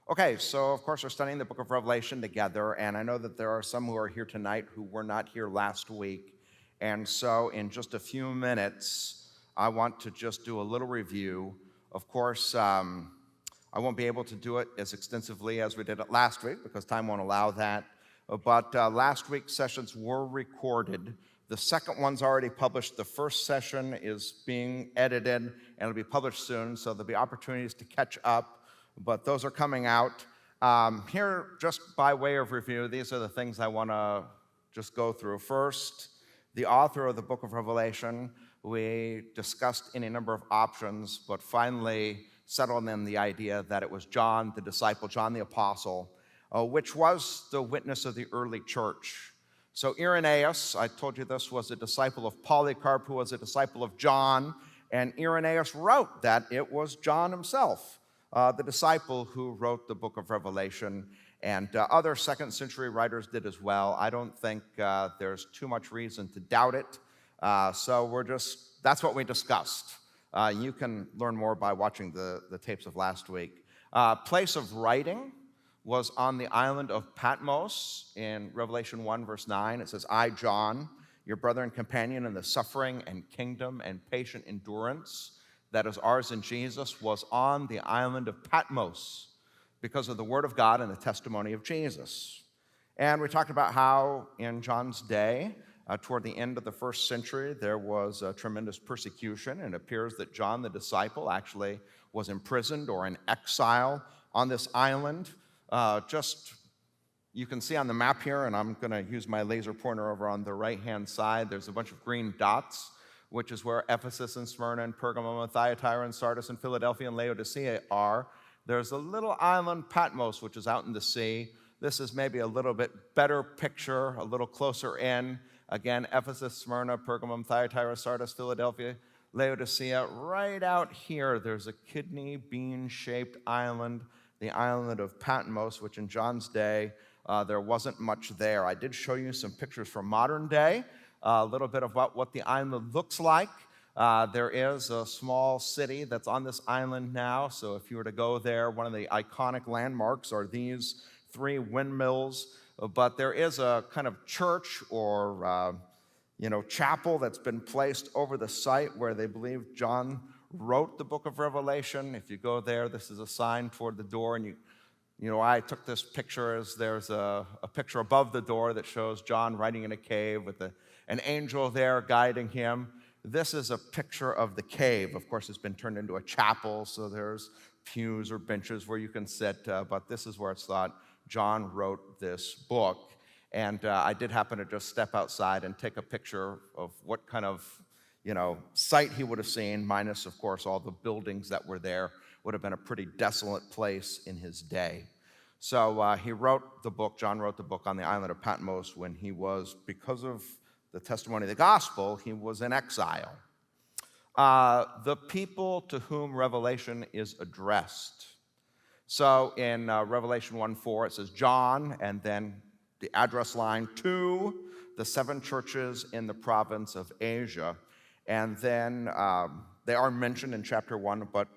Okay, so of course we're studying the book of Revelation together, and I know that there are some who are here tonight who were not here last week. And so in just a few minutes, I want to just do a little review. Of course, I won't be able to do it as extensively as we did it last week because time won't allow that. But last week's sessions were recorded. The second one's already published. The first session is being edited, and it'll be published soon, so there'll be opportunities to catch up. But those are coming out. Here, just by way of review, these are the things I want to just go through. First, the author of the book of Revelation. We discussed any number of options, but finally settled in the idea that it was John, the disciple, John the apostle, which was the witness of the early church. So Irenaeus, I told you this, was a disciple of Polycarp, who was a disciple of John, and Irenaeus wrote that it was John himself, the disciple who wrote the book of Revelation, and other second century writers did as well. I don't think there's too much reason to doubt it. So that's what we discussed. You can learn more by watching the tapes of last week. Place of writing was on the island of Patmos in Revelation 1, verse 9. It says, I, John, your brother and companion in the suffering and kingdom and patient endurance that is ours in Jesus, was on the island of Patmos because of the word of God and the testimony of Jesus. And we talked about how in John's day, toward the end of the first century, there was a tremendous persecution, and it appears that John the disciple actually was imprisoned or in exile on this island. You can see on the map here, and I'm going to use my laser pointer over on the right-hand side, there's a bunch of green dots, which is where Ephesus and Smyrna and Pergamum and Thyatira and Sardis and Philadelphia and Laodicea are. There's a little island, Patmos, which is out in the sea. This is maybe a little bit better picture, a little closer in. Again, Ephesus, Smyrna, Pergamum, Thyatira, Sardis, Philadelphia, Laodicea. Right out here, there's a kidney bean-shaped island, the island of Patmos, which in John's day, there wasn't much there. I did show you some pictures from modern day, a little bit about what the island looks like. There is a small city that's on this island now, so if you were to go there, one of the iconic landmarks are these three windmills, but there is a kind of church or chapel that's been placed over the site where they believe John wrote the book of Revelation. If you go there, this is a sign toward the door, and I took this picture as there's a picture above the door that shows John writing in a cave with an angel there guiding him. This is a picture of the cave. Of course, it's been turned into a chapel, so there's pews or benches where you can sit, but this is where it's thought John wrote this book. And I did happen to just step outside and take a picture of what kind of sight he would have seen, minus, of course, all the buildings that were there. Would have been a pretty desolate place in his day. So John wrote the book on the island of Patmos when he was, because of the testimony of the gospel, he was in exile. The people to whom Revelation is addressed. So in Revelation 1:4, it says John, and then the address line to the 7 churches in the province of Asia. And then they are mentioned in chapter 1, but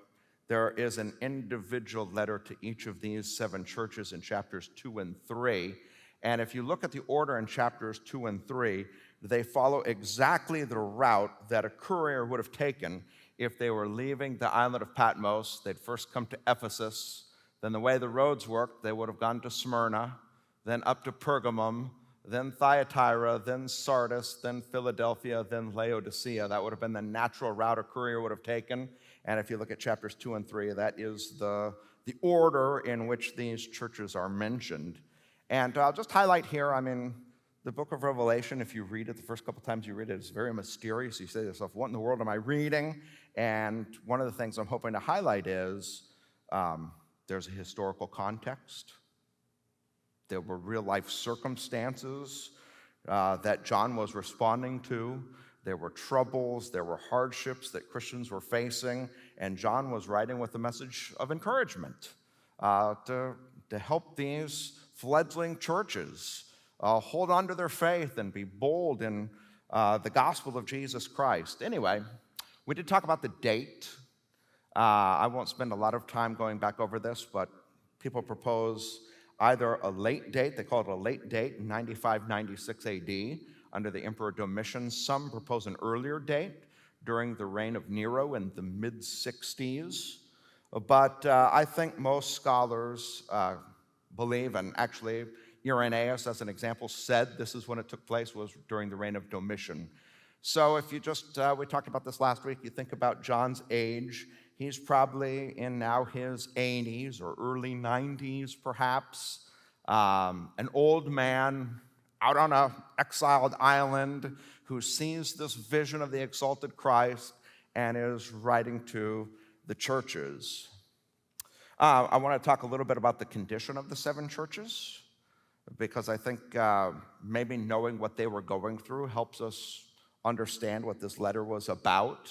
there is an individual letter to each of these 7 churches in chapters 2 and 3. And if you look at the order in chapters 2 and 3, they follow exactly the route that a courier would have taken if they were leaving the island of Patmos. They'd first come to Ephesus. Then the way the roads worked, they would have gone to Smyrna, then up to Pergamum, then Thyatira, then Sardis, then Philadelphia, then Laodicea. That would have been the natural route a courier would have taken. And if you look at chapters 2 and 3, that is the order in which these churches are mentioned. And I'll just highlight here, the book of Revelation, if you read it, the first couple times you read it, it's very mysterious. You say to yourself, what in the world am I reading? And one of the things I'm hoping to highlight is there's a historical context. There were real-life circumstances that John was responding to. There were troubles, there were hardships that Christians were facing, and John was writing with a message of encouragement to help these fledgling churches hold on to their faith and be bold in the gospel of Jesus Christ. Anyway, we did talk about the date. I won't spend a lot of time going back over this, but people propose either a late date, they call it a late date, 95, 96 AD, under the Emperor Domitian. Some propose an earlier date during the reign of Nero in the mid-60s. But I think most scholars believe, and actually Irenaeus, as an example, said this is when it took place, was during the reign of Domitian. So if you just, we talked about this last week, you think about John's age, he's probably in now his 80s or early 90s perhaps, an old man out on an exiled island who sees this vision of the exalted Christ and is writing to the churches. I want to talk a little bit about the condition of the seven churches, because I think maybe knowing what they were going through helps us understand what this letter was about.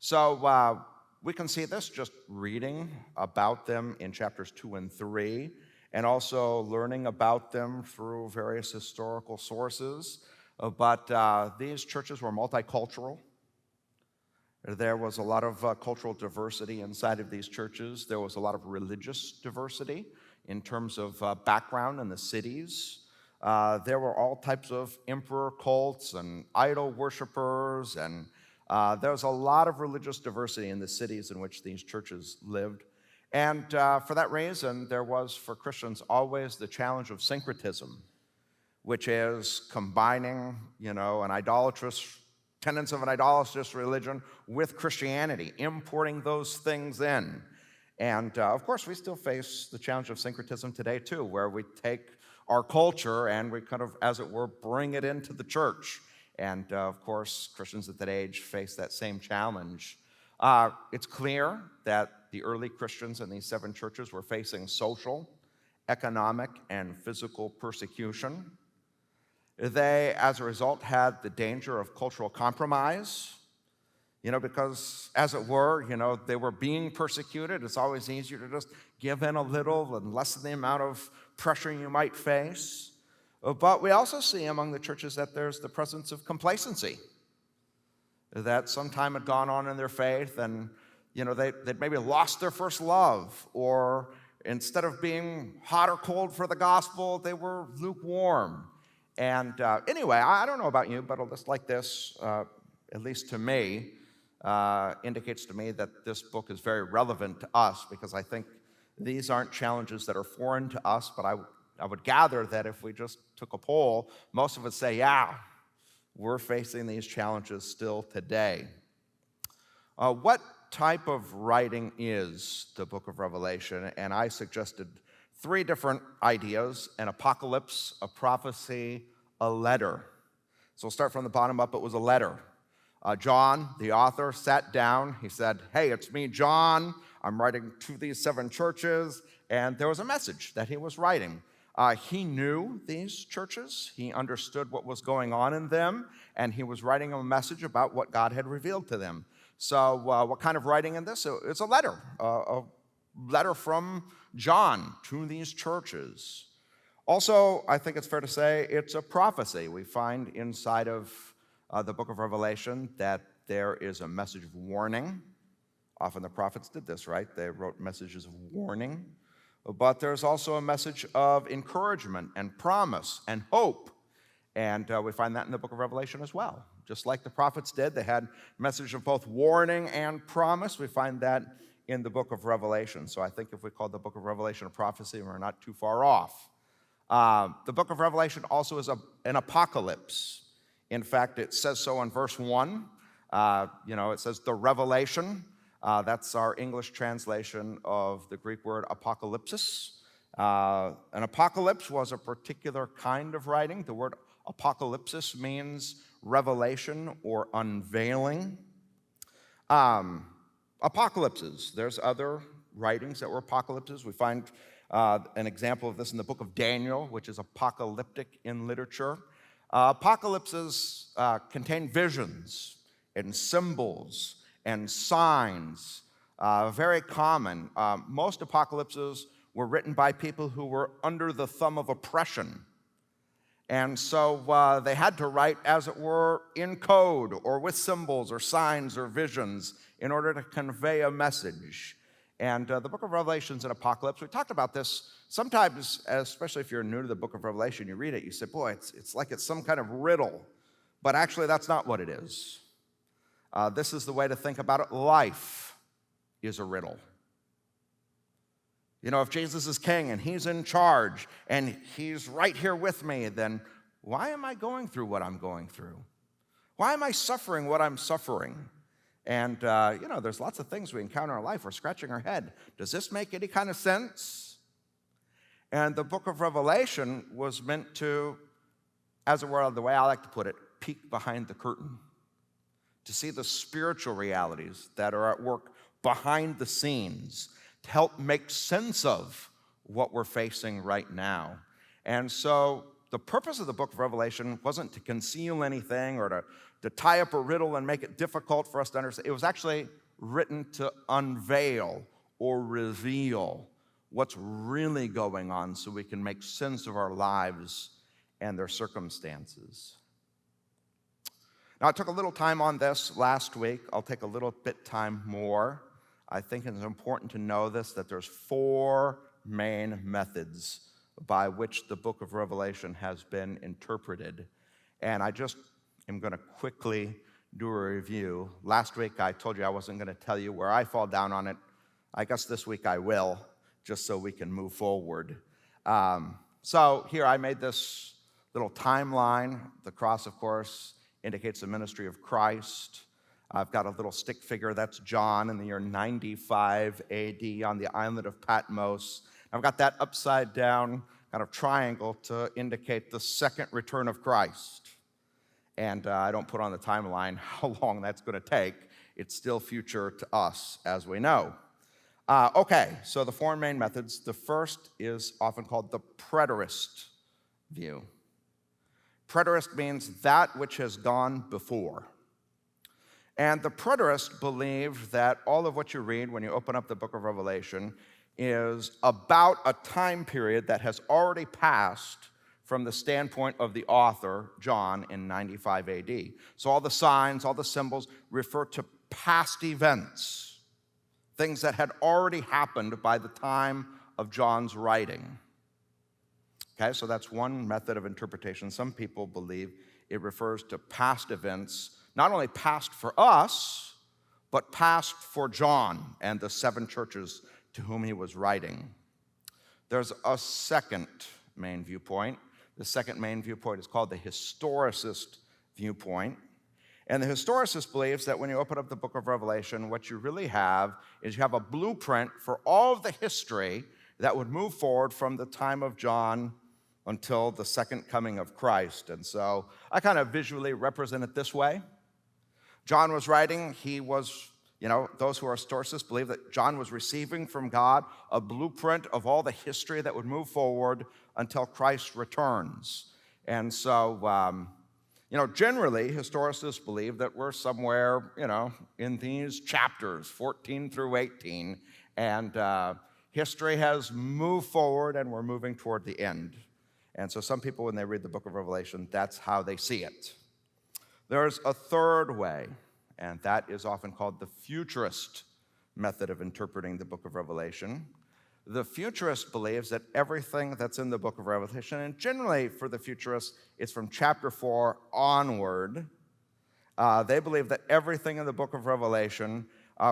So we can see this just reading about them in chapters 2 and 3, and also learning about them through various historical sources. But these churches were multicultural. There was a lot of cultural diversity inside of these churches. There was a lot of religious diversity in terms of background in the cities. There were all types of emperor cults and idol worshipers, and there was a lot of religious diversity in the cities in which these churches lived. And for that reason, there was, for Christians, always the challenge of syncretism, which is combining, tenets of an idolatrous religion with Christianity, importing those things in. And of course, we still face the challenge of syncretism today too, where we take our culture and we kind of, as it were, bring it into the church. And of course, Christians at that age face that same challenge. It's clear that the early Christians in these seven churches were facing social, economic, and physical persecution. They, as a result, had the danger of cultural compromise, because, as it were, they were being persecuted. It's always easier to just give in a little and lessen the amount of pressure you might face. But we also see among the churches that there's the presence of complacency, that some time had gone on in their faith and, they'd maybe lost their first love, or instead of being hot or cold for the gospel, they were lukewarm. And anyway, I don't know about you, but a list like this, at least to me, indicates to me that this book is very relevant to us, because I think these aren't challenges that are foreign to us, but I would gather that if we just took a poll, most of us say, yeah, we're facing these challenges still today. What type of writing is the book of Revelation? And I suggested three different ideas: an apocalypse, a prophecy, a letter. So we'll start from the bottom up. It was a letter. John, the author, sat down. He said, hey, it's me, John. I'm writing to these seven churches. And there was a message that he was writing. He knew these churches. He understood what was going on in them. And he was writing a message about what God had revealed to them. So what kind of writing in this? It's a letter from John to these churches. Also, I think it's fair to say it's a prophecy. We find inside of the book of Revelation that there is a message of warning. Often the prophets did this, right? They wrote messages of warning. But there's also a message of encouragement and promise and hope. And we find that in the book of Revelation as well. Just like the prophets did, they had a message of both warning and promise. We find that in the book of Revelation. So I think if we call the book of Revelation a prophecy, we're not too far off. The book of Revelation also is an apocalypse. In fact, it says so in verse 1. It says the revelation. That's our English translation of the Greek word apocalypsis. An apocalypse was a particular kind of writing. The word apocalypsis means revelation or unveiling. Apocalypses. There's other writings that were apocalypses. We find an example of this in the book of Daniel, which is apocalyptic in literature. Apocalypses contain visions and symbols and signs, very common. Most apocalypses were written by people who were under the thumb of oppression. And so they had to write, as it were, in code or with symbols or signs or visions in order to convey a message. And the book of Revelation's an apocalypse. We talked about this. Sometimes, especially if you're new to the book of Revelation, you read it, you say, boy, it's like it's some kind of riddle. But actually, that's not what it is. This is the way to think about it. Life is a riddle. You know, if Jesus is king and he's in charge and he's right here with me, then why am I going through what I'm going through? Why am I suffering what I'm suffering? And, there's lots of things we encounter in life. We're scratching our head. Does this make any kind of sense? And the book of Revelation was meant to, as it were, the way I like to put it, peek behind the curtain, to see the spiritual realities that are at work behind the scenes, to help make sense of what we're facing right now. And so the purpose of the book of Revelation wasn't to conceal anything or to tie up a riddle and make it difficult for us to understand. It was actually written to unveil or reveal what's really going on so we can make sense of our lives and their circumstances. Now, I took a little time on this last week. I'll take a little bit time more. I think it's important to know this, that there's 4 main methods by which the book of Revelation has been interpreted. And I just am going to quickly do a review. Last week I told you I wasn't going to tell you where I fall down on it. I guess this week I will, just so we can move forward. So here I made this little timeline. The cross, of course, indicates the ministry of Christ. I've got a little stick figure, that's John in the year 95 AD on the island of Patmos. I've got that upside down kind of triangle to indicate the second return of Christ. And I don't put on the timeline how long that's going to take. It's still future to us, as we know. Okay, so the 4 main methods. The first is often called the preterist view. Preterist means that which has gone before. And the preterists believe that all of what you read when you open up the book of Revelation is about a time period that has already passed from the standpoint of the author, John, in 95 AD. So all the signs, all the symbols refer to past events, things that had already happened by the time of John's writing. Okay, so that's one method of interpretation. Some people believe it refers to past events, not only past for us, but past for John and the 7 churches to whom he was writing. There's a second main viewpoint. The second main viewpoint is called the historicist viewpoint. And the historicist believes that when you open up the book of Revelation, what you really have is you have a blueprint for all of the history that would move forward from the time of John until the second coming of Christ. And so I kind of visually represent it this way. John was writing, he was, those who are historicists believe that John was receiving from God a blueprint of all the history that would move forward until Christ returns. And so, generally, historicists believe that we're somewhere, in these chapters, 14 through 18, and history has moved forward and we're moving toward the end. And so some people, when they read the book of Revelation, that's how they see it. There's a third way, and that is often called the futurist method of interpreting the book of Revelation. The futurist believes that everything that's in the book of Revelation, and generally for the futurists, it's from chapter 4 onward, they believe that everything in the book of Revelation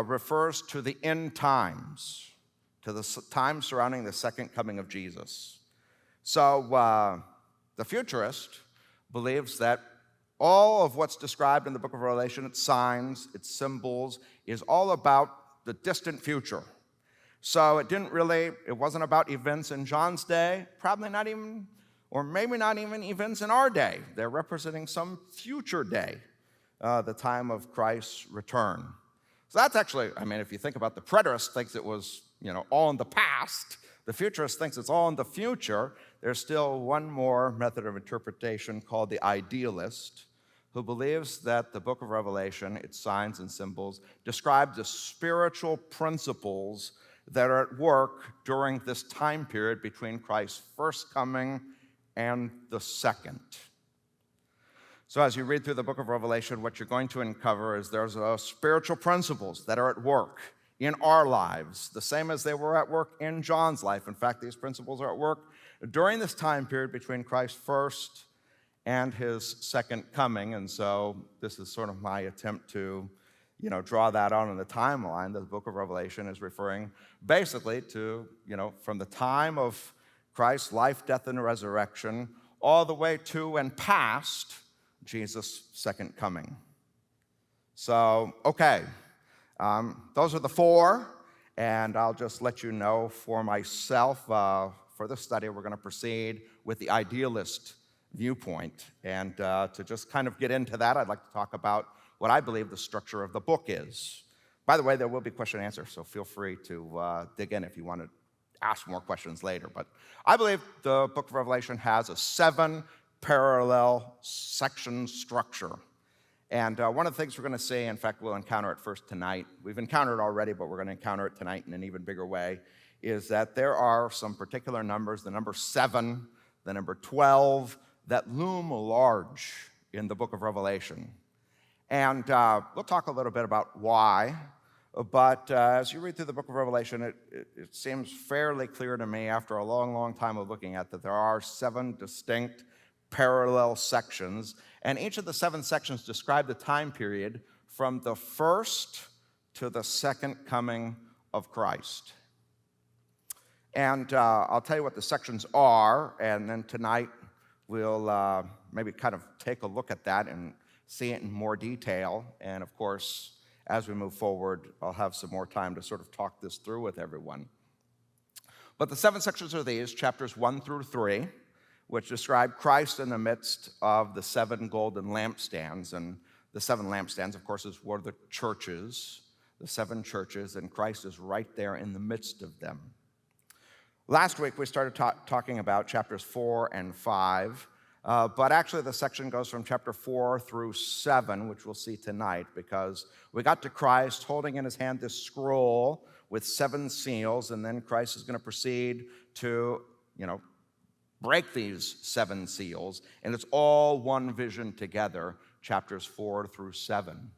refers to the end times, to the time surrounding the second coming of Jesus. So the futurist believes that all of what's described in the book of Revelation, its signs, its symbols, is all about the distant future. So it wasn't about events in John's day, probably not even, or maybe not even events in our day. They're representing some future day, the time of Christ's return. So that's actually, if you think about the preterist thinks it was, all in the past. The futurist thinks it's all in the future. There's still one more method of interpretation called the idealist, who believes that the book of Revelation, its signs and symbols, describe the spiritual principles that are at work during this time period between Christ's first coming and the second. So as you read through the book of Revelation, what you're going to uncover is there's spiritual principles that are at work in our lives, the same as they were at work in John's life. In fact, these principles are at work during this time period between Christ's first and his second coming. And so this is sort of my attempt to, draw that out on the timeline. The book of Revelation is referring basically to, from the time of Christ's life, death, and resurrection, all the way to and past Jesus' second coming. So, okay, those are the four, and I'll just let you know for myself, for this study, we're going to proceed with the idealist viewpoint. And to just kind of get into that, I'd like to talk about what I believe the structure of the book is. By the way, there will be question and answer, so feel free to dig in if you want to ask more questions later. But I believe the book of Revelation has a 7 parallel section structure. And one of the things we're going to see, in fact, we'll encounter it first tonight. We've encountered it already, but we're going to encounter it tonight in an even bigger way, is that there are some particular numbers, the number 7, the number 12, that loom large in the book of Revelation. And we'll talk a little bit about why, but as you read through the book of Revelation, it seems fairly clear to me after a long, long time of looking at that there are 7 distinct parallel sections, and each of the 7 sections describe the time period from the first to the second coming of Christ. And I'll tell you what the sections are, and then tonight we'll maybe kind of take a look at that and see it in more detail. And of course, as we move forward, I'll have some more time to sort of talk this through with everyone. But the 7 sections are these, chapters 1 through 3, which describe Christ in the midst of the 7 golden lampstands. And the 7 lampstands, of course, is what are the churches, the 7 churches, and Christ is right there in the midst of them. Last week, we started talking about chapters 4 and 5, but actually the section goes from chapter 4 through 7, which we'll see tonight, because we got to Christ holding in his hand this scroll with 7 seals, and then Christ is going to proceed to, break these 7 seals, and it's all one vision together, chapters 4 through 7.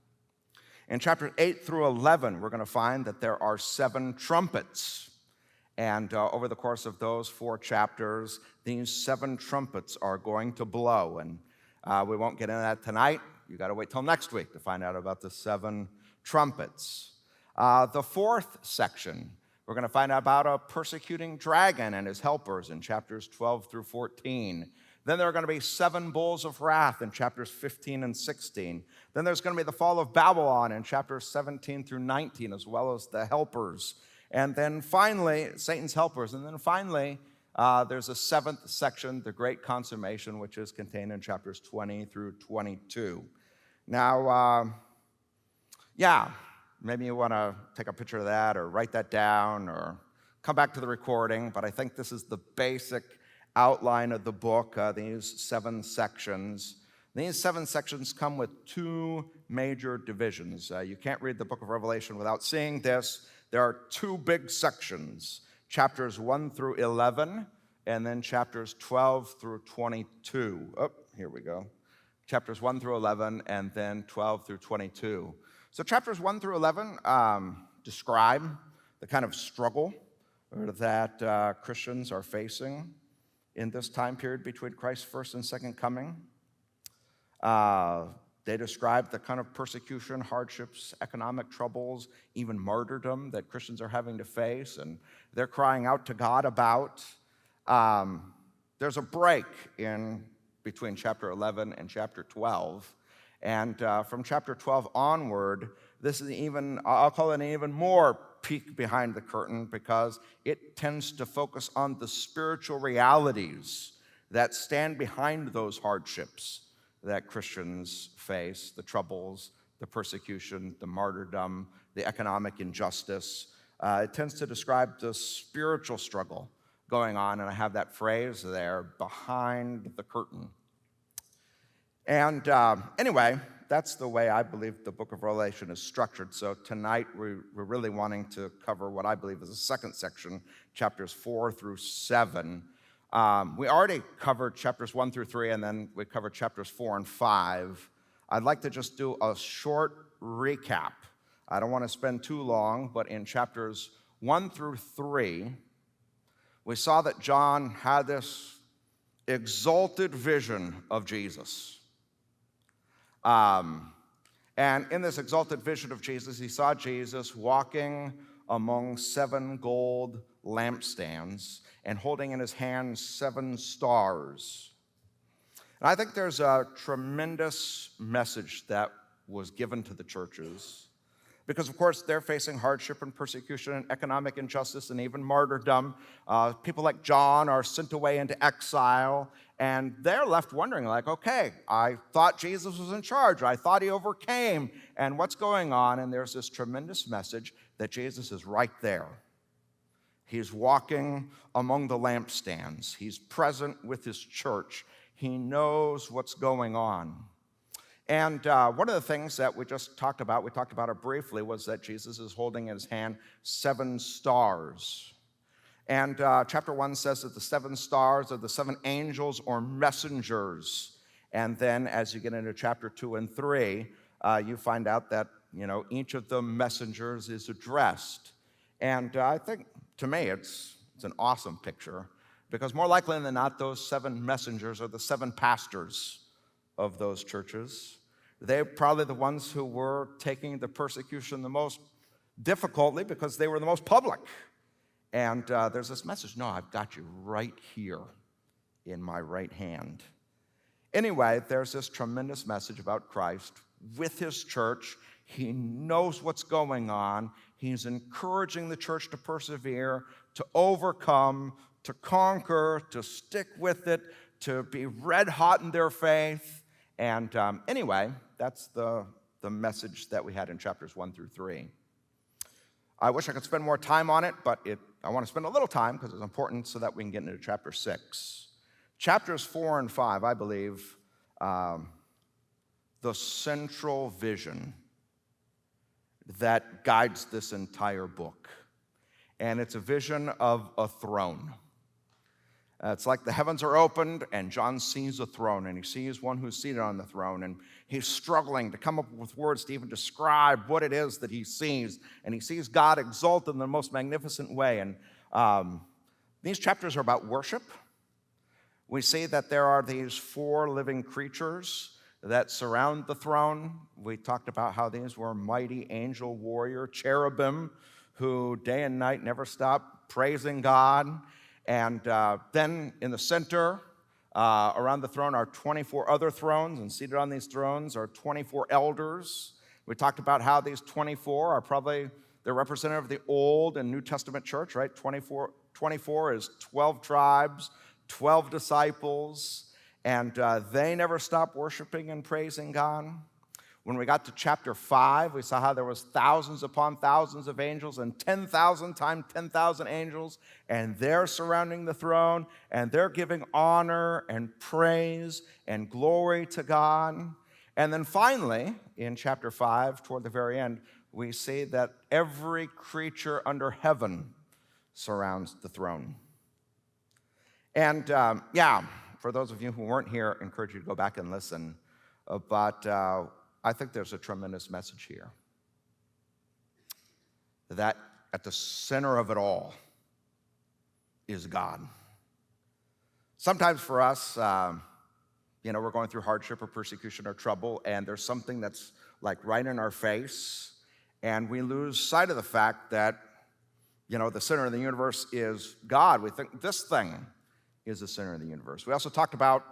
In chapters 8 through 11, we're going to find that there are 7 trumpets. And over the course of those 4 chapters, these 7 trumpets are going to blow. And we won't get into that tonight. You got to wait till next week to find out about the 7 trumpets. The 4th section, we're going to find out about a persecuting dragon and his helpers in chapters 12 through 14. Then there are going to be 7 bowls of wrath in chapters 15 and 16. Then there's going to be the fall of Babylon in chapters 17 through 19, as well as the helpers. And then finally, Satan's helpers. And then finally, there's a 7th section, the Great Consummation, which is contained in chapters 20 through 22. Now, maybe you want to take a picture of that or write that down or come back to the recording, but I think this is the basic outline of the book, these 7 sections. These 7 sections come with 2 major divisions. You can't read the book of Revelation without seeing this. There are 2 big sections, chapters 1 through 11, and then chapters 12 through 22. Oh, here we go. Chapters 1 through 11, and then 12 through 22. So chapters 1 through 11 describe the kind of struggle that Christians are facing in this time period between Christ's first and second coming. They describe the kind of persecution, hardships, economic troubles, even martyrdom that Christians are having to face, and they're crying out to God about. There's a break in between chapter 11 and chapter 12, and from chapter 12 onward, this is I'll call it an even more peek behind the curtain, because it tends to focus on the spiritual realities that stand behind those hardships that Christians face, the troubles, the persecution, the martyrdom, the economic injustice. It tends to describe the spiritual struggle going on, and I have that phrase there, behind the curtain. And anyway, that's the way I believe the book of Revelation is structured. So tonight we're really wanting to cover what I believe is the 2nd section, chapters 4 through 7. We already covered chapters 1 through 3, and then we covered chapters 4 and 5. I'd like to just do a short recap I don't want to spend too long, but in chapters 1 through 3, we saw that John had this exalted vision of Jesus. And in this exalted vision of Jesus, he saw Jesus walking among 7 gold lampstands and holding in his hand 7 stars. And I think there's a tremendous message that was given to the churches because, of course, they're facing hardship and persecution and economic injustice and even martyrdom. People like John are sent away into exile, and they're left wondering, like, okay, I thought Jesus was in charge. I thought he overcame, and what's going on? And there's this tremendous message that Jesus is right there. He's walking among the lampstands. He's present with his church. He knows what's going on. And one of the things that we just talked about, we talked about it briefly, was that Jesus is holding in his hand 7 stars. And chapter 1 says that the 7 stars are the 7 angels or messengers. And then as you get into chapter 2 and 3, you find out that, each of the messengers is addressed. And I think, to me, it's an awesome picture, because more likely than not, those 7 messengers are the 7 pastors of those churches. They're probably the ones who were taking the persecution the most difficultly because they were the most public. And there's this message, no, I've got you right here in my right hand. Anyway, there's this tremendous message about Christ with his church. He knows what's going on. He's encouraging the church to persevere, to overcome, to conquer, to stick with it, to be red hot in their faith. And anyway, that's the message that we had in chapters 1 through 3. I wish I could spend more time on it, but I want to spend a little time because it's important so that we can get into chapter 6. Chapters 4 and 5, I believe, the central vision that guides this entire book. And it's a vision of a throne. It's like the heavens are opened and John sees a throne, and he sees one who's seated on the throne, and he's struggling to come up with words to even describe what it is that he sees. And he sees God exalted in the most magnificent way. And these chapters are about worship. We see that there are these 4 living creatures that surround the throne. We talked about how these were mighty angel warrior cherubim who day and night never stop praising God. And then in the center, around the throne, are 24 other thrones, and seated on these thrones are 24 elders. We talked about how these 24 are probably the representative of the Old and New Testament church, right? 24 is 12 tribes, 12 disciples, and they never stop worshiping and praising God. When we got to chapter 5, we saw how there was thousands upon thousands of angels and 10,000 times 10,000 angels, and they're surrounding the throne, and they're giving honor and praise and glory to God. And then finally, in chapter 5, toward the very end, we see that every creature under heaven surrounds the throne. And for those of you who weren't here, I encourage you to go back and listen. But I think there's a tremendous message here. That at the center of it all is God. Sometimes for us, we're going through hardship or persecution or trouble, and there's something that's like right in our face, and we lose sight of the fact that, the center of the universe is God. We think this thing is the center of the universe. We also talked about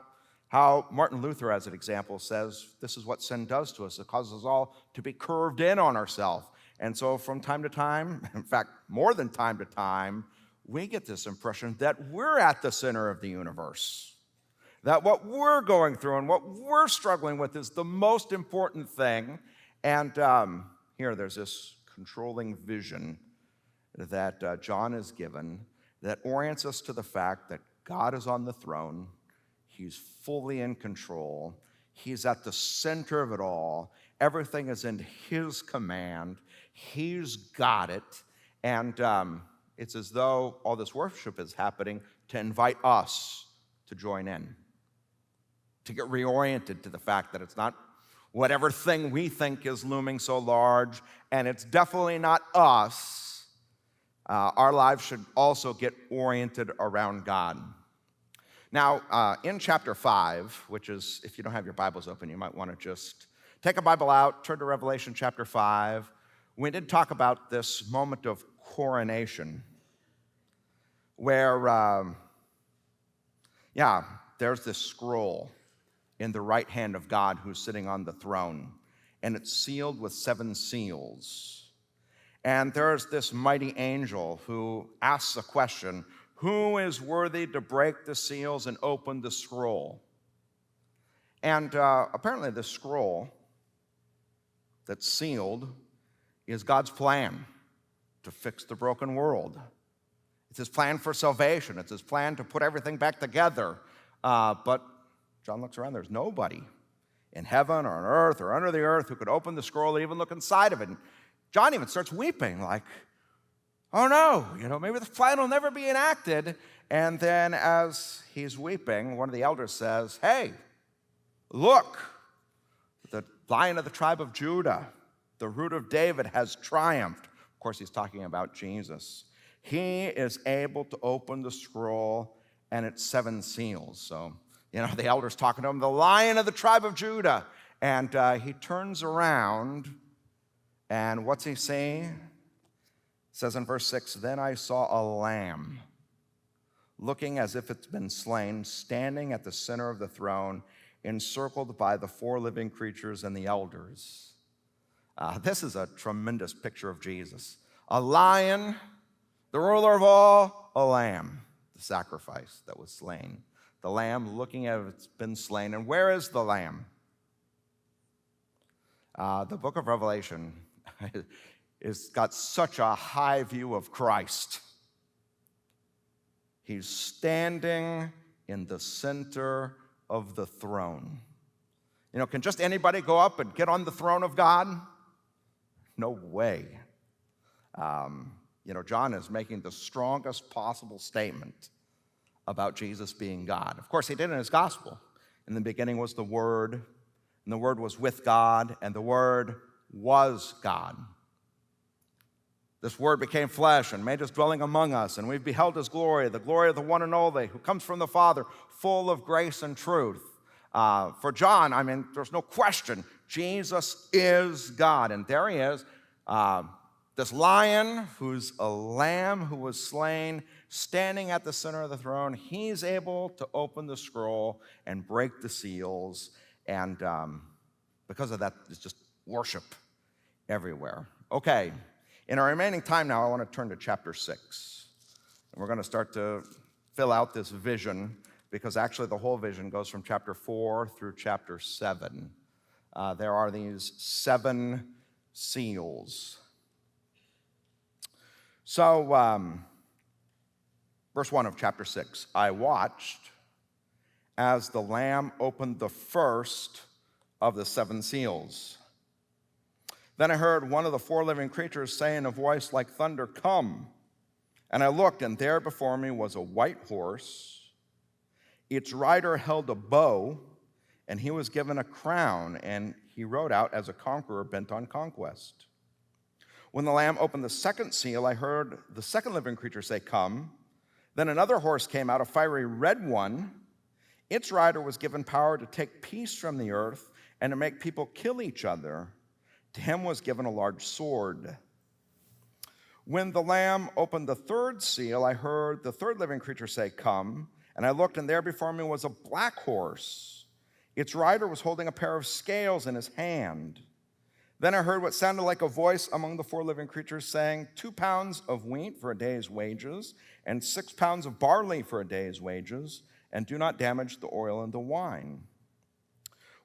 how Martin Luther, as an example, says this is what sin does to us. It causes us all to be curved in on ourselves. And so from time to time, in fact, more than time to time, we get this impression that we're at the center of the universe. That what we're going through and what we're struggling with is the most important thing. And here there's this controlling vision that John is given that orients us to the fact that God is on the throne. He's fully in control. He's at the center of it all. Everything is in his command. He's got it. And it's as though all this worship is happening to invite us to join in, to get reoriented to the fact that it's not whatever thing we think is looming so large, and it's definitely not us, our lives should also get oriented around God. Now, in chapter 5, which is, if you don't have your Bibles open, you might want to just take a Bible out, turn to Revelation chapter 5. We did talk about this moment of coronation where, there's this scroll in the right hand of God who's sitting on the throne, and it's sealed with 7 seals. And there's this mighty angel who asks a question, who is worthy to break the seals and open the scroll? And apparently the scroll that's sealed is God's plan to fix the broken world. It's his plan for salvation. It's his plan to put everything back together. But John looks around, there's nobody in heaven or on earth or under the earth who could open the scroll and even look inside of it. And John even starts weeping like, oh no, maybe this plan will never be enacted. And then as he's weeping, one of the elders says, hey, look, the Lion of the tribe of Judah, the Root of David, has triumphed. Of course, he's talking about Jesus. He is able to open the scroll and its 7 seals. So, the elder's talking to him, the Lion of the tribe of Judah. And he turns around, and what's he saying? It says in verse 6, then I saw a lamb looking as if it's been slain, standing at the center of the throne, encircled by the 4 living creatures and the elders. This is a tremendous picture of Jesus. A lion, the ruler of all, a lamb, the sacrifice that was slain. The lamb looking as if it's been slain. And where is the lamb? The book of Revelation has got such a high view of Christ. He's standing in the center of the throne. Can just anybody go up and get on the throne of God? No way. John is making the strongest possible statement about Jesus being God. Of course, he did in his gospel. In the beginning was the Word, and the Word was with God, and the Word was God. This Word became flesh and made his dwelling among us, and we've beheld his glory, the glory of the one and only, who comes from the Father, full of grace and truth. For John, there's no question, Jesus is God. And there he is, this lion who's a lamb who was slain, standing at the center of the throne. He's able to open the scroll and break the seals. And because of that, it's just worship everywhere. Okay, in our remaining time now, I want to turn to chapter 6. And we're going to start to fill out this vision, because actually the whole vision goes from chapter 4 through chapter 7. There are these 7 seals. So, verse 1 of chapter 6, I watched as the Lamb opened the first of the 7 seals. Then I heard one of the 4 living creatures say in a voice like thunder, come. And I looked, and there before me was a white horse. Its rider held a bow, and he was given a crown, and he rode out as a conqueror bent on conquest. When the Lamb opened the 2nd seal, I heard the 2nd living creature say, come. Then another horse came out, a fiery red one. Its rider was given power to take peace from the earth and to make people kill each other. To him was given a large sword. When the Lamb opened the 3rd seal, I heard the 3rd living creature say, come. And I looked, and there before me was a black horse. Its rider was holding a pair of scales in his hand. Then I heard what sounded like a voice among the 4 living creatures saying, 2 pounds of wheat for a day's wages, and 6 pounds of barley for a day's wages, and do not damage the oil and the wine.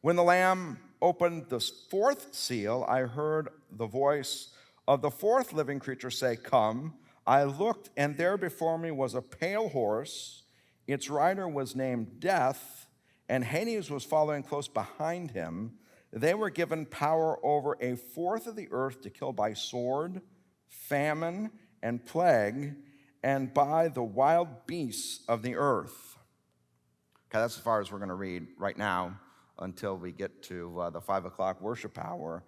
When the Lamb opened the 4th seal, I heard the voice of the 4th living creature say, come. I looked, and there before me was a pale horse. Its rider was named Death, and Hades was following close behind him. They were given power over 1/4 of the earth to kill by sword, famine, and plague, and by the wild beasts of the earth. Okay, that's as far as we're going to read right now. until we get to the 5 o'clock worship hour.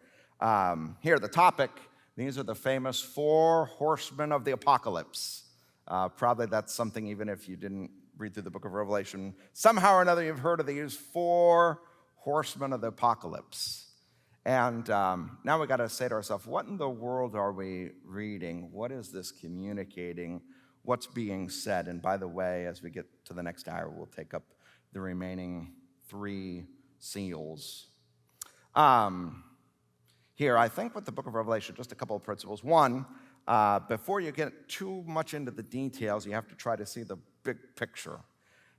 Here, the topic, these are the famous 4 horsemen of the apocalypse. Probably that's something, even if you didn't read through the book of Revelation, somehow or another you've heard of these 4 horsemen of the apocalypse. And now we got to say to ourselves, what in the world are we reading? What is this communicating? What's being said? And by the way, as we get to the next hour, we'll take up the remaining 3 seals. Here, I think with the book of Revelation, just a couple of principles. One, before you get too much into the details, you have to try to see the big picture.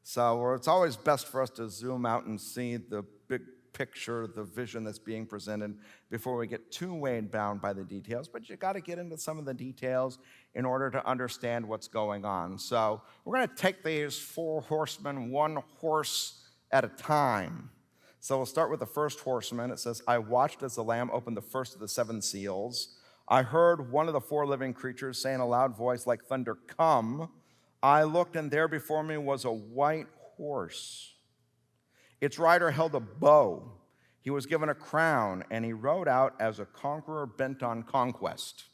So it's always best for us to zoom out and see the big picture, the vision that's being presented before we get too weighed down by the details. But you got to get into some of the details in order to understand what's going on. So we're going to take these 4 horsemen, 1 horse at a time. So we'll start with the first horseman. It says, I watched as the Lamb opened the first of the 7 seals. I heard one of the 4 living creatures say in a loud voice like thunder, come. I looked, and there before me was a white horse. Its rider held a bow. He was given a crown, and he rode out as a conqueror bent on conquest.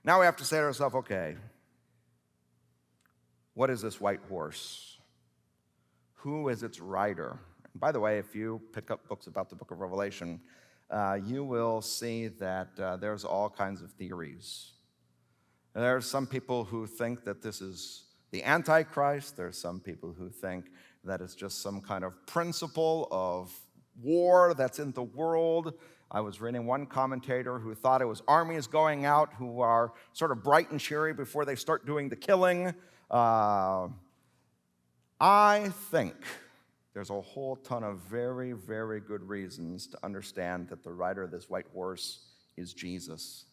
Now we have to say to ourselves, okay, what is this white horse? Who is its rider? And by the way, if you pick up books about the book of Revelation, you will see that there's all kinds of theories. There are some people who think that this is the Antichrist. There are some people who think that it's just some kind of principle of war that's in the world. I was reading one commentator who thought it was armies going out who are sort of bright and cheery before they start doing the killing. I think there's a whole ton of very, very good reasons to understand that the rider of this white horse is Jesus.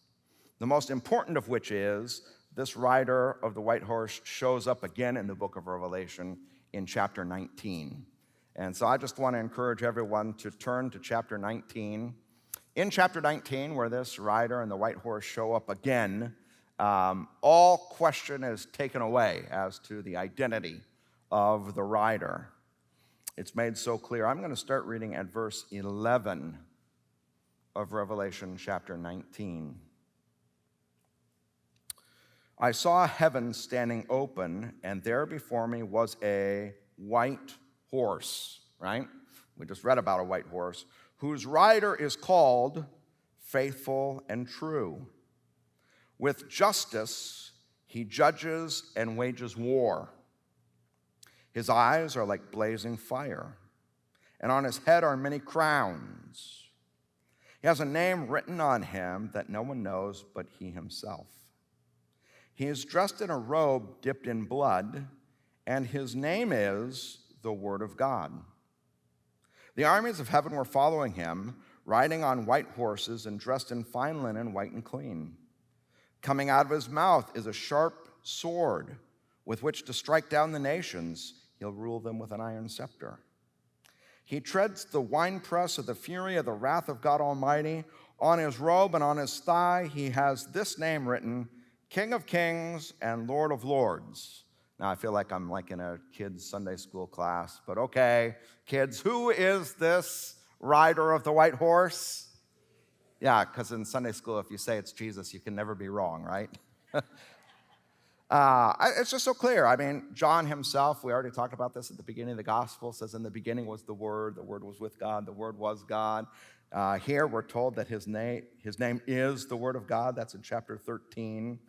The most important of which is this rider of the white horse shows up again in the book of Revelation in chapter 19. And so I just want to encourage everyone to turn to chapter 19. In chapter 19, where this rider and the white horse show up again, all question is taken away as to the identity of the rider. It's made so clear. I'm going to start reading at verse 11 of Revelation chapter 19. I saw heaven standing open, and there before me was a white horse, right? We just read about a white horse, whose rider is called Faithful and True. With justice, he judges and wages war. His eyes are like blazing fire, and on his head are many crowns. He has a name written on him that no one knows but he himself. He is dressed in a robe dipped in blood, and his name is the Word of God. The armies of heaven were following him, riding on white horses and dressed in fine linen, white and clean. Coming out of his mouth is a sharp sword with which to strike down the nations. He'll rule them with an iron scepter. He treads the winepress of the fury of the wrath of God Almighty. On his robe and on his thigh he has this name written, King of Kings and Lord of Lords. Now, I feel like I'm like in a kid's Sunday school class, but okay, kids, who is this rider of the white horse? Yeah, because in Sunday school, if you say it's Jesus, you can never be wrong, right? It's just so clear. I mean, John himself, we already talked about this at the beginning of the gospel, says in the beginning was the Word was with God, the Word was God. Here we're told that his name is the Word of God. That's in chapter 13.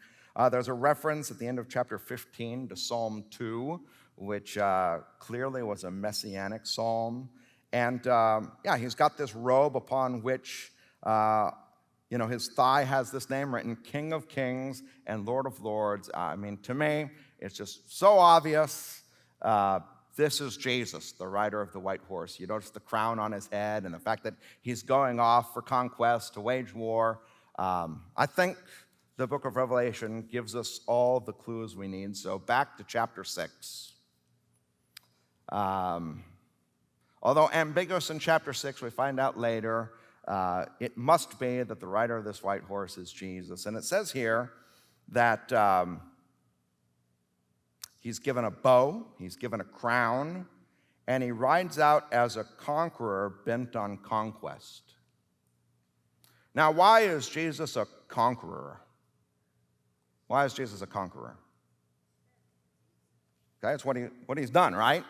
There's a reference at the end of chapter 15 to Psalm 2, which clearly was a messianic psalm. And he's got this robe upon which, his thigh has this name written, King of Kings and Lord of Lords. I mean, to me, it's just so obvious. This is Jesus, the rider of the white horse. You notice the crown on his head and the fact that he's going off for conquest, to wage war. I think the book of Revelation gives us all the clues we need. So back to chapter 6. Although ambiguous in chapter 6, we find out later, it must be that the rider of this white horse is Jesus. And it says here that he's given a bow, he's given a crown, and he rides out as a conqueror bent on conquest. Now, why is Jesus a conqueror? Why is Jesus a conqueror? Okay, it's what he's done, right?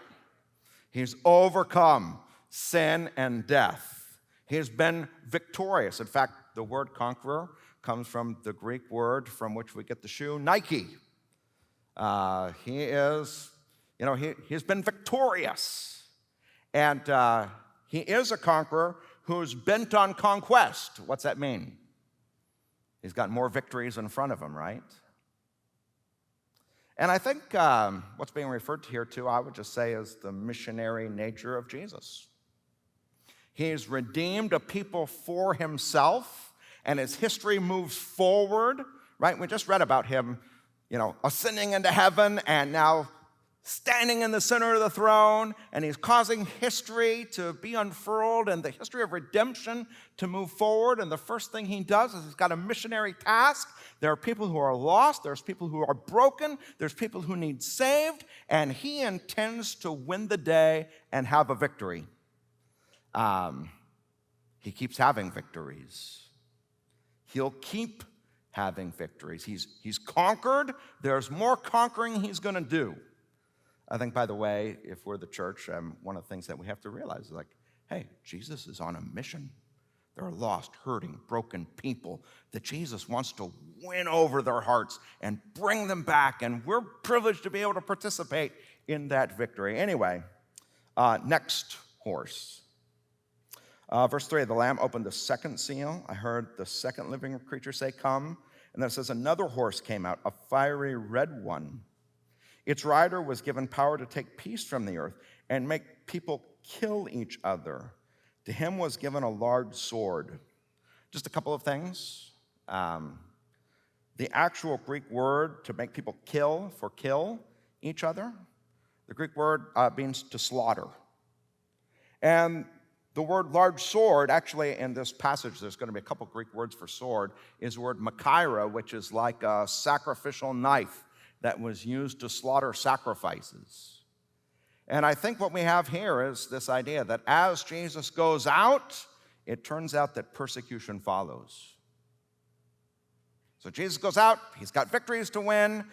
He's overcome sin and death. He's been victorious. In fact, the word conqueror comes from the Greek word from which we get the shoe Nike. He's been victorious. And he is a conqueror who's bent on conquest. What's that mean? He's got more victories in front of him, right? And I think what's being referred to here, too, I would just say is the missionary nature of Jesus. He's redeemed a people for himself, and his history moves forward, right? We just read about him, ascending into heaven and now standing in the center of the throne, and he's causing history to be unfurled and the history of redemption to move forward. And the first thing he does is he's got a missionary task. There are people who are lost. There's people who are broken. There's people who need saved. And he intends to win the day and have a victory. He keeps having victories. He'll keep having victories. He's conquered. There's more conquering he's going to do. I think, by the way, if we're the church, one of the things that we have to realize is hey, Jesus is on a mission. There are lost, hurting, broken people that Jesus wants to win over their hearts and bring them back, and we're privileged to be able to participate in that victory. Anyway, next horse. Verse 3, the Lamb opened the second seal. I heard the second living creature say, "Come." And then it says, another horse came out, a fiery red one. Its rider was given power to take peace from the earth and make people kill each other. To him was given a large sword. Just a couple of things. The actual Greek word to make people kill each other, the Greek word means to slaughter. And the word large sword, actually in this passage, there's going to be a couple Greek words for sword, is the word makaira, which is like a sacrificial knife that was used to slaughter sacrifices. And I think what we have here is this idea that as Jesus goes out, it turns out that persecution follows. So Jesus goes out, he's got victories to win,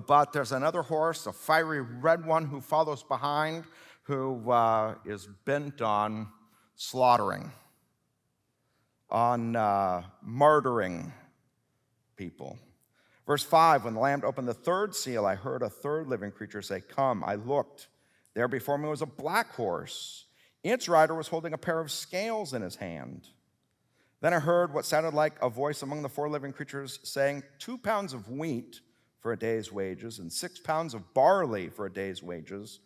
but there's another horse, a fiery red one, who follows behind, who is bent on slaughtering, on martyring people. Verse 5, when the Lamb opened the third seal, I heard a third living creature say, "Come." I looked. There before me was a black horse. Its rider was holding a pair of scales in his hand. Then I heard what sounded like a voice among the four living creatures saying, 2 pounds of wheat for a day's wages and 6 pounds of barley for a day's wages,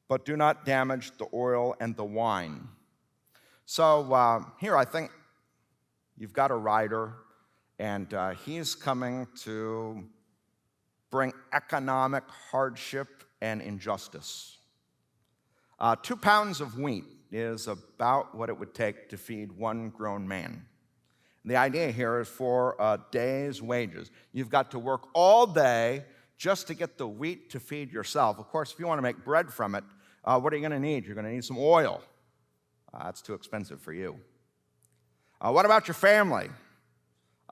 but do not damage the oil and the wine. So here I think you've got a rider, and he's coming to bring economic hardship and injustice. 2 pounds of wheat is about what it would take to feed one grown man. The idea here is for a day's wages. You've got to work all day just to get the wheat to feed yourself. Of course, if you want to make bread from it, what are you going to need? You're going to need some oil. That's too expensive for you. What about your family?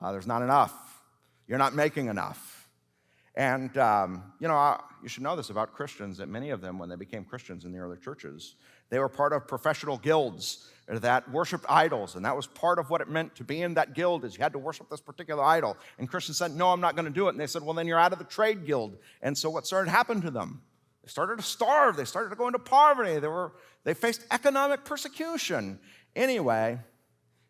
There's not enough. You're not making enough. And, you should know this about Christians, that many of them, when they became Christians in the early churches, they were part of professional guilds that worshiped idols, and that was part of what it meant to be in that guild, is you had to worship this particular idol. And Christians said, "No, I'm not going to do it." And they said, "Well, then you're out of the trade guild." And so what started to happen to them? They started to starve. They started to go into poverty. They faced economic persecution. Anyway,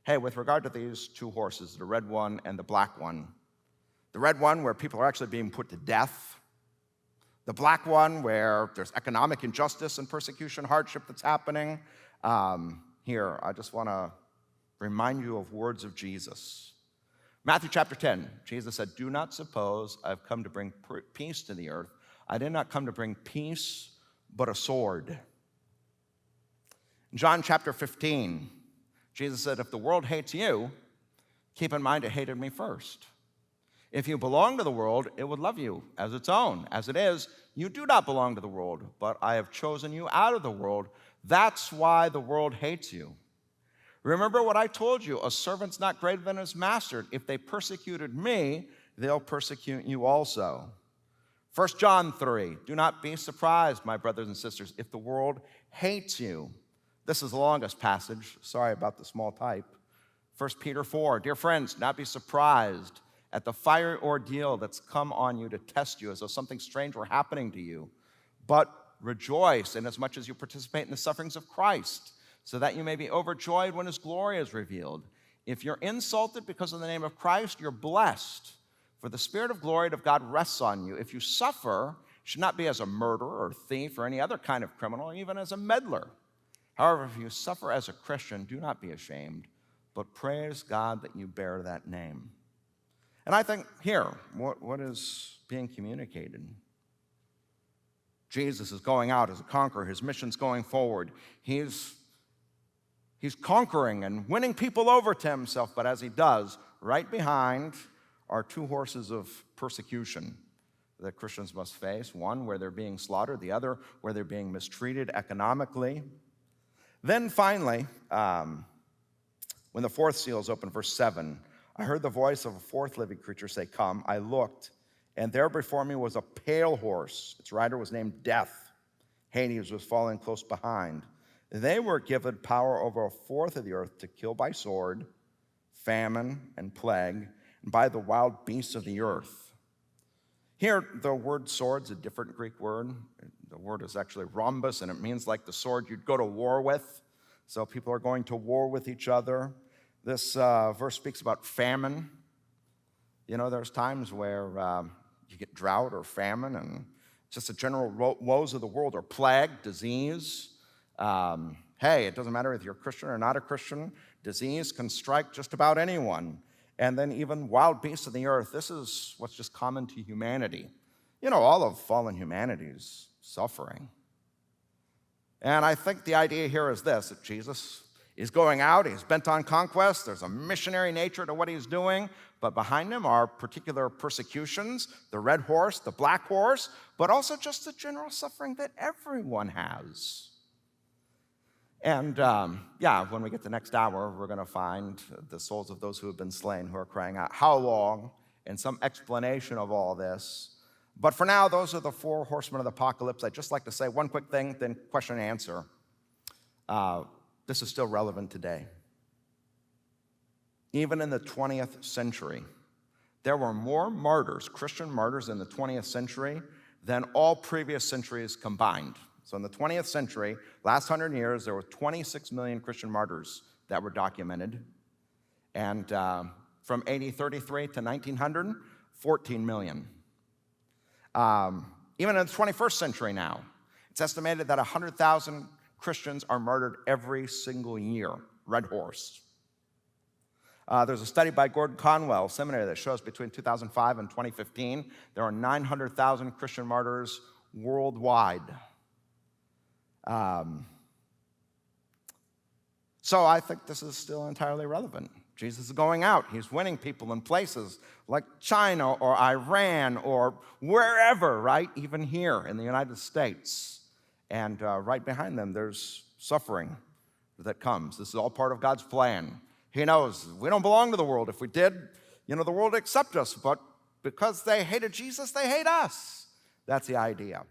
hey, with regard to these two horses, the red one and the black one, the red one where people are actually being put to death, the black one where there's economic injustice and persecution, hardship that's happening. Here, I just want to remind you of words of Jesus. Matthew chapter 10, Jesus said, "Do not suppose I've come to bring peace to the earth. I did not come to bring peace, but a sword." In John chapter 15, Jesus said, "If the world hates you, keep in mind it hated me first. If you belong to the world, it would love you as its own. As it is, you do not belong to the world, but I have chosen you out of the world. That's why the world hates you. Remember what I told you, a servant's not greater than his master. If they persecuted me, they'll persecute you also. 1 John 3, do not be surprised, my brothers and sisters, if the world hates you. This is the longest passage. Sorry about the small type. 1 Peter 4, dear friends, do not be surprised at the fiery ordeal that's come on you to test you as though something strange were happening to you. But rejoice inasmuch as you participate in the sufferings of Christ, so that you may be overjoyed when his glory is revealed. If you're insulted because of the name of Christ, you're blessed, for the Spirit of glory of God rests on you. If you suffer, it should not be as a murderer or thief or any other kind of criminal, or even as a meddler. However, if you suffer as a Christian, do not be ashamed, but praise God that you bear that name. And I think here, what is being communicated? Jesus is going out as a conqueror. His mission's going forward. He's conquering and winning people over to himself, but as he does, right behind are two horses of persecution that Christians must face. One, where they're being slaughtered. The other, where they're being mistreated economically. Then finally, when the fourth seal is opened, verse 7, I heard the voice of a fourth living creature say, come. I looked, and there before me was a pale horse. Its rider was named Death. Hades was following close behind. They were given power over a fourth of the earth to kill by sword, famine, and plague, and by the wild beasts of the earth. Here, the word sword's a different Greek word. The word is actually rhombus, and it means like the sword you'd go to war with. So people are going to war with each other. This verse speaks about famine. You know, there's times where you get drought or famine, and just the general woes of the world, or plague, disease. Hey, it doesn't matter if you're a Christian or not a Christian. Disease can strike just about anyone. And then even wild beasts of the earth. This is what's just common to humanity. You know, all of fallen humanity is suffering. And I think the idea here is this, that Jesus is going out, he's bent on conquest, there's a missionary nature to what he's doing, but behind him are particular persecutions, the red horse, the black horse, but also just the general suffering that everyone has. And when we get the next hour, we're going to find the souls of those who have been slain, who are crying out, how long? And some explanation of all this. But for now, those are the four horsemen of the apocalypse. I'd just like to say one quick thing, then question and answer. This is still relevant today. Even in the 20th century, there were more martyrs, Christian martyrs in the 20th century than all previous centuries combined. So in the 20th century, last 100 years, there were 26 million Christian martyrs that were documented. And from AD 33 to 1900, 14 million. Even in the 21st century now, it's estimated that 100,000 Christians are martyred every single year. Red horse. There's a study by Gordon Conwell Seminary that shows between 2005 and 2015, there are 900,000 Christian martyrs worldwide. So I think this is still entirely relevant. Jesus is going out. He's winning people in places like China or Iran or wherever, right? Even here in the United States. And right behind them, there's suffering that comes. This is all part of God's plan. He knows we don't belong to the world. If we did, the world would accept us. But because they hated Jesus, they hate us. That's the idea.